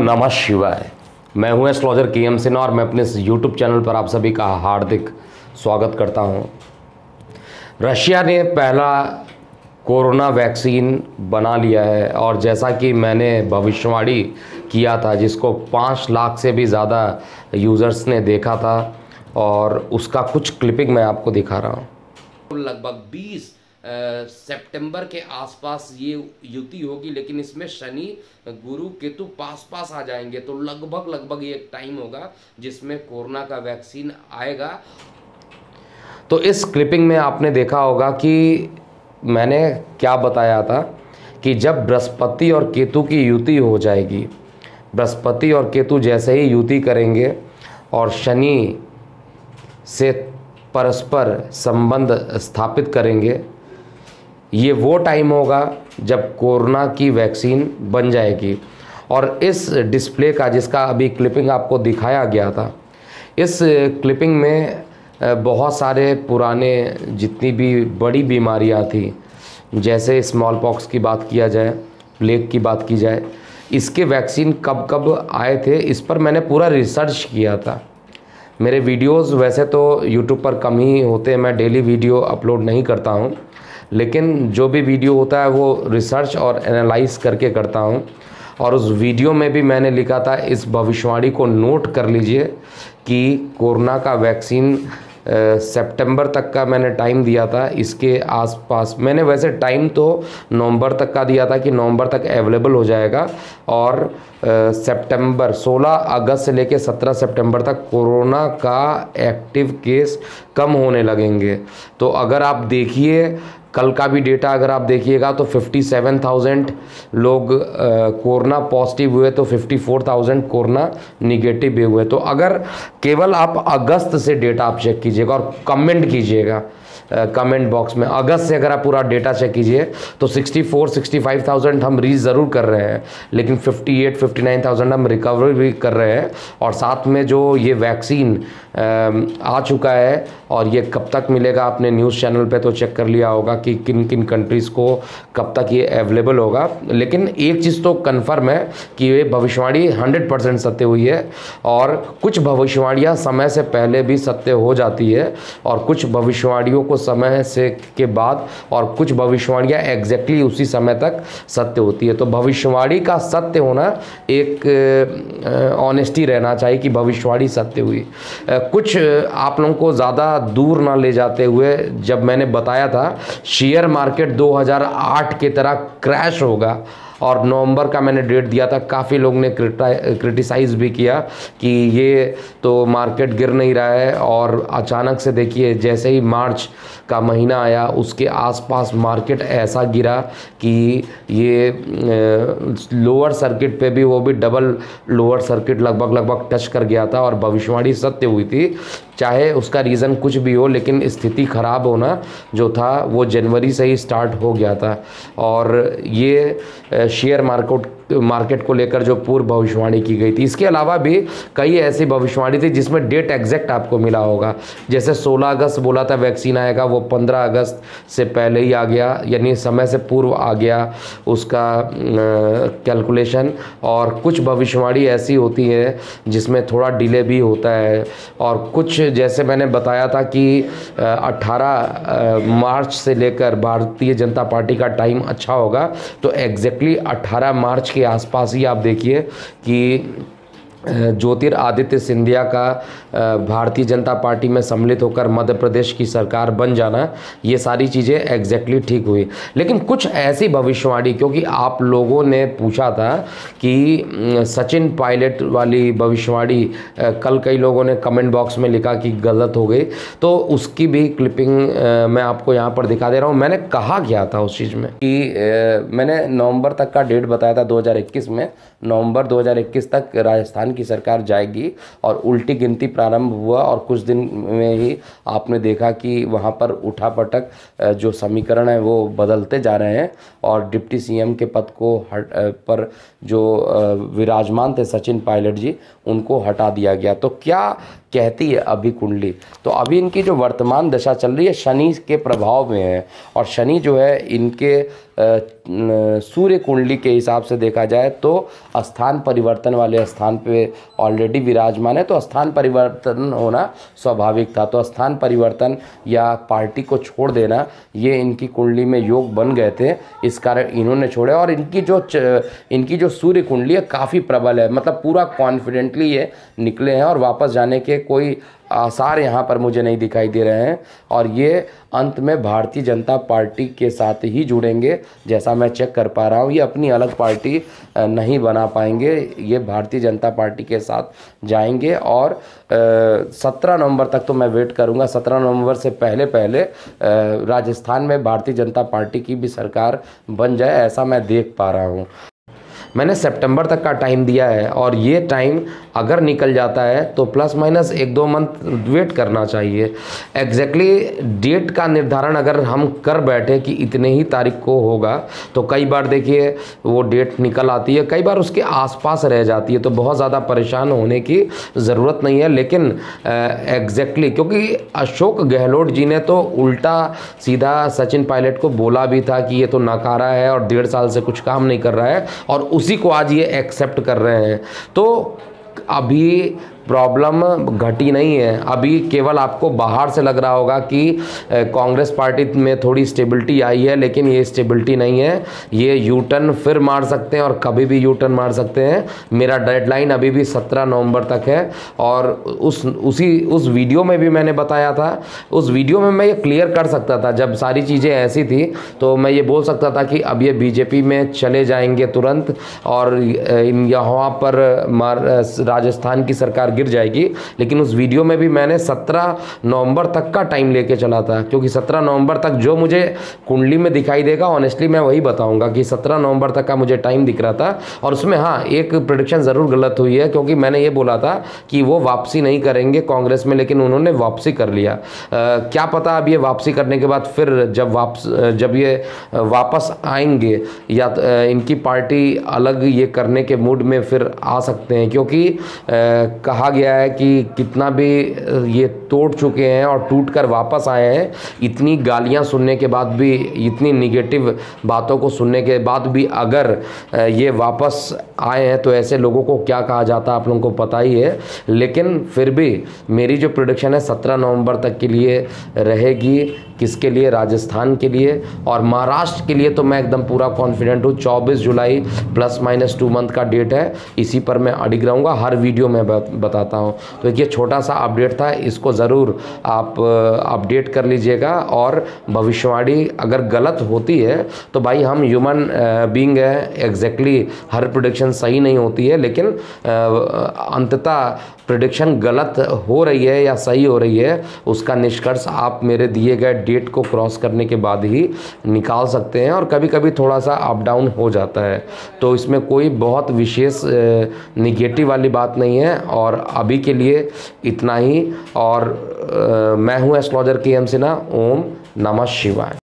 नमः शिवाय। मैं हूं एस्ट्रोलॉजर के सिन्हा और मैं अपने इस यूट्यूब चैनल पर आप सभी का हार्दिक स्वागत करता हूं। रशिया ने पहला कोरोना वैक्सीन बना लिया है और जैसा कि मैंने भविष्यवाणी किया था, जिसको 5 लाख से भी ज़्यादा यूज़र्स ने देखा था, और उसका कुछ क्लिपिंग मैं आपको दिखा रहा हूं। लगभग 20 सितंबर के आसपास ये युति होगी, लेकिन इसमें शनि गुरु केतु पास आ जाएंगे, तो लगभग ये एक टाइम होगा जिसमें कोरोना का वैक्सीन आएगा। तो इस क्लिपिंग में आपने देखा होगा कि मैंने क्या बताया था कि जब बृहस्पति और केतु की युति हो जाएगी, बृहस्पति और केतु जैसे ही युति करेंगे और शनि से परस्पर संबंध स्थापित करेंगे, ये वो टाइम होगा जब कोरोना की वैक्सीन बन जाएगी। और इस डिस्प्ले का, जिसका अभी क्लिपिंग आपको दिखाया गया था, इस क्लिपिंग में बहुत सारे पुराने जितनी भी बड़ी बीमारियां थी, जैसे स्मॉल पॉक्स की बात किया जाए, प्लेग की बात की जाए, इसके वैक्सीन कब कब आए थे, इस पर मैंने पूरा रिसर्च किया था। मेरे वीडियोस वैसे तो यूट्यूब पर कम ही होते हैं, मैं डेली वीडियो अपलोड नहीं करता हूं, लेकिन जो भी वीडियो होता है वो रिसर्च और एनालाइज करके करता हूं। और उस वीडियो में भी मैंने लिखा था, इस भविष्यवाणी को नोट कर लीजिए कि कोरोना का वैक्सीन सितंबर तक का मैंने टाइम दिया था। इसके आसपास मैंने वैसे टाइम तो नवंबर तक का दिया था कि नवंबर तक अवेलेबल हो जाएगा, और सितंबर 16 अगस्त से लेकर 17 सितंबर तक कोरोना का एक्टिव केस कम होने लगेंगे। तो अगर आप देखिए कल का भी डेटा अगर आप देखिएगा तो 57,000 लोग कोरोना पॉजिटिव हुए, तो 54,000 कोरोना निगेटिव भी हुए। तो अगर केवल आप अगस्त से डेटा आप चेक कीजिएगा और कमेंट कीजिएगा कमेंट बॉक्स में, अगस्त से अगर आप पूरा डेटा चेक कीजिए तो 65,000 हम रीच ज़रूर कर रहे हैं, लेकिन 59,000 हम रिकवर भी कर रहे हैं। और साथ में जो ये वैक्सीन आ चुका है, और ये कब तक मिलेगा, आपने न्यूज़ चैनल पे तो चेक कर लिया होगा कि किन किन कंट्रीज़ को कब तक ये अवेलेबल होगा। लेकिन एक चीज़ तो कन्फर्म है कि ये भविष्यवाणी 100% सत्य हुई है, और कुछ भविष्यवाणियाँ समय से पहले भी सत्य हो जाती है, और कुछ भविष्यवाणियों को समय से के बाद, और कुछ भविष्यवाणियाँ एग्जैक्टली उसी समय तक सत्य होती है। तो भविष्यवाणी का सत्य होना एक ऑनेस्टी रहना चाहिए कि भविष्यवाणी सत्य हुई। कुछ आप लोगों को ज़्यादा दूर ना ले जाते हुए, जब मैंने बताया था शेयर मार्केट 2008 की तरह क्रैश होगा, और नवंबर का मैंने डेट दिया था, काफ़ी लोगों ने क्रिटिसाइज़ भी किया कि ये तो मार्केट गिर नहीं रहा है, और अचानक से देखिए जैसे ही मार्च का महीना आया उसके आसपास मार्केट ऐसा गिरा कि ये लोअर सर्किट पे भी, वो भी डबल लोअर सर्किट लगभग टच कर गया था, और भविष्यवाणी सत्य हुई थी। चाहे उसका रीज़न कुछ भी हो, लेकिन स्थिति ख़राब होना जो था वो जनवरी से ही स्टार्ट हो गया था। और ये शेयर मार्केट को लेकर जो पूर्व भविष्यवाणी की गई थी, इसके अलावा भी कई ऐसी भविष्यवाणी थी जिसमें डेट एग्जैक्ट आपको मिला होगा। जैसे 16 अगस्त बोला था वैक्सीन आएगा, वो 15 अगस्त से पहले ही आ गया, यानी समय से पूर्व आ गया उसका कैलकुलेशन। और कुछ भविष्यवाणी ऐसी होती है जिसमें थोड़ा डिले भी होता है, और कुछ जैसे मैंने बताया था कि 18 मार्च से लेकर भारतीय जनता पार्टी का टाइम अच्छा होगा, तो एग्जैक्टली 18 मार्च के आसपास ही आप देखिए कि ज्योतिरादित्य सिंधिया का भारतीय जनता पार्टी में सम्मिलित होकर मध्य प्रदेश की सरकार बन जाना, ये सारी चीज़ें एग्जैक्टली ठीक हुई। लेकिन कुछ ऐसी भविष्यवाणी, क्योंकि आप लोगों ने पूछा था कि सचिन पायलट वाली भविष्यवाणी कल कई लोगों ने कमेंट बॉक्स में लिखा कि गलत हो गई, तो उसकी भी क्लिपिंग मैं आपको यहाँ पर दिखा दे रहा हूँ। मैंने कहा क्या था उस चीज़ में कि मैंने नवंबर तक का डेट बताया था 2021 में, नवंबर 2021 तक राजस्थान की सरकार जाएगी, और उल्टी गिनती प्रारंभ हुआ, और कुछ दिन में ही आपने देखा कि वहां पर उठापटक जो समीकरण है वो बदलते जा रहे हैं, और डिप्टी सीएम के पद को पर जो विराजमान थे सचिन पायलट जी, उनको हटा दिया गया। तो क्या कहती है अभी कुंडली? तो अभी इनकी जो वर्तमान दशा चल रही है शनि के प्रभाव में है, और शनि जो है इनके सूर्य कुंडली के हिसाब से देखा जाए तो स्थान परिवर्तन वाले स्थान पे ऑलरेडी विराजमान है, तो स्थान परिवर्तन होना स्वाभाविक था। तो स्थान परिवर्तन या पार्टी को छोड़ देना ये इनकी कुंडली में योग बन गए थे, इस कारण इन्होंने छोड़े। और इनकी जो सूर्य कुंडली है काफ़ी प्रबल है, मतलब पूरा कॉन्फिडेंटली ये निकले हैं और वापस जाने के कोई आसार यहाँ पर मुझे नहीं दिखाई दे रहे हैं। और ये अंत में भारतीय जनता पार्टी के साथ ही जुड़ेंगे, जैसा मैं चेक कर पा रहा हूँ। ये अपनी अलग पार्टी नहीं बना पाएंगे, ये भारतीय जनता पार्टी के साथ जाएंगे। और 17 नवंबर तक तो मैं वेट करूँगा। 17 नवंबर से पहले राजस्थान में भारतीय जनता पार्टी की भी सरकार बन जाए, ऐसा मैं देख पा रहा हूँ। मैंने सितंबर तक का टाइम दिया है, और ये टाइम अगर निकल जाता है तो प्लस माइनस 1-2 मंथ वेट करना चाहिए। एग्जैक्टली डेट का निर्धारण अगर हम कर बैठे कि इतने ही तारीख को होगा, तो कई बार देखिए वो डेट निकल आती है, कई बार उसके आसपास रह जाती है, तो बहुत ज़्यादा परेशान होने की ज़रूरत नहीं है। लेकिन एग्जैक्टली क्योंकि अशोक गहलोत जी ने तो उल्टा सीधा सचिन पायलट को बोला भी था कि ये तो नकारा है और 1.5 साल से कुछ काम नहीं कर रहा है, और उसी को आज ये एक्सेप्ट कर रहे हैं। तो अभी प्रॉब्लम घटी नहीं है, अभी केवल आपको बाहर से लग रहा होगा कि कांग्रेस पार्टी में थोड़ी स्टेबिलिटी आई है, लेकिन ये स्टेबिलिटी नहीं है। ये यू टर्न फिर मार सकते हैं, और कभी भी यू टर्न मार सकते हैं। मेरा डेडलाइन अभी भी 17 नवंबर तक है, और उस वीडियो में भी मैंने बताया था। उस वीडियो में मैं ये क्लियर कर सकता था, जब सारी चीज़ें ऐसी थी तो मैं ये बोल सकता था कि अब ये बीजेपी में चले जाएंगे तुरंत, और यहाँ पर राजस्थान की सरकार गिर जाएगी। लेकिन उस वीडियो में भी मैंने 17 नवंबर तक का टाइम लेके चला था, क्योंकि 17 नवंबर तक जो मुझे कुंडली में दिखाई देगा ऑनेस्टली मैं वही बताऊंगा कि 17 नवंबर तक का मुझे टाइम दिख रहा था। और उसमें हाँ एक प्रेडिक्शन ज़रूर गलत हुई है, क्योंकि मैंने ये बोला था कि वो वापसी नहीं करेंगे कांग्रेस में, लेकिन उन्होंने वापसी कर लिया। क्या पता अब ये वापसी करने के बाद फिर जब ये वापस आएंगे या इनकी पार्टी अलग ये करने के मूड में फिर आ सकते हैं, क्योंकि कहा गया है कि कितना भी ये तोड़ चुके हैं और टूट कर वापस आए हैं, इतनी गालियां सुनने के बाद भी, इतनी निगेटिव बातों को सुनने के बाद भी अगर ये वापस आए हैं तो ऐसे लोगों को क्या कहा जाता है आप लोगों को पता ही है। लेकिन फिर भी मेरी जो प्रेडिक्शन है 17 नवंबर तक के लिए रहेगी। किसके लिए? राजस्थान के लिए। और महाराष्ट्र के लिए तो मैं एकदम पूरा कॉन्फिडेंट हूँ। 24 जुलाई प्लस माइनस 2 मंथ का डेट है, इसी पर मैं अडिग रहूँगा, हर वीडियो में बताता हूँ। तो ये छोटा सा अपडेट था, इसको ज़रूर आप अपडेट कर लीजिएगा। और भविष्यवाणी अगर गलत होती है तो भाई हम ह्यूमन बीइंग है, एग्जैक्टली हर प्रेडिक्शन सही नहीं होती है, लेकिन अंततः प्रेडिक्शन गलत हो रही है या सही हो रही है उसका निष्कर्ष आप मेरे दिए गए डेट को क्रॉस करने के बाद ही निकाल सकते हैं। और कभी कभी थोड़ा सा अप डाउन हो जाता है, तो इसमें कोई बहुत विशेष निगेटिव वाली बात नहीं है। और अभी के लिए इतना ही। और मैं हूँ एस्ट्रोलॉजर KM सिन्हा। ओम नमः शिवाय।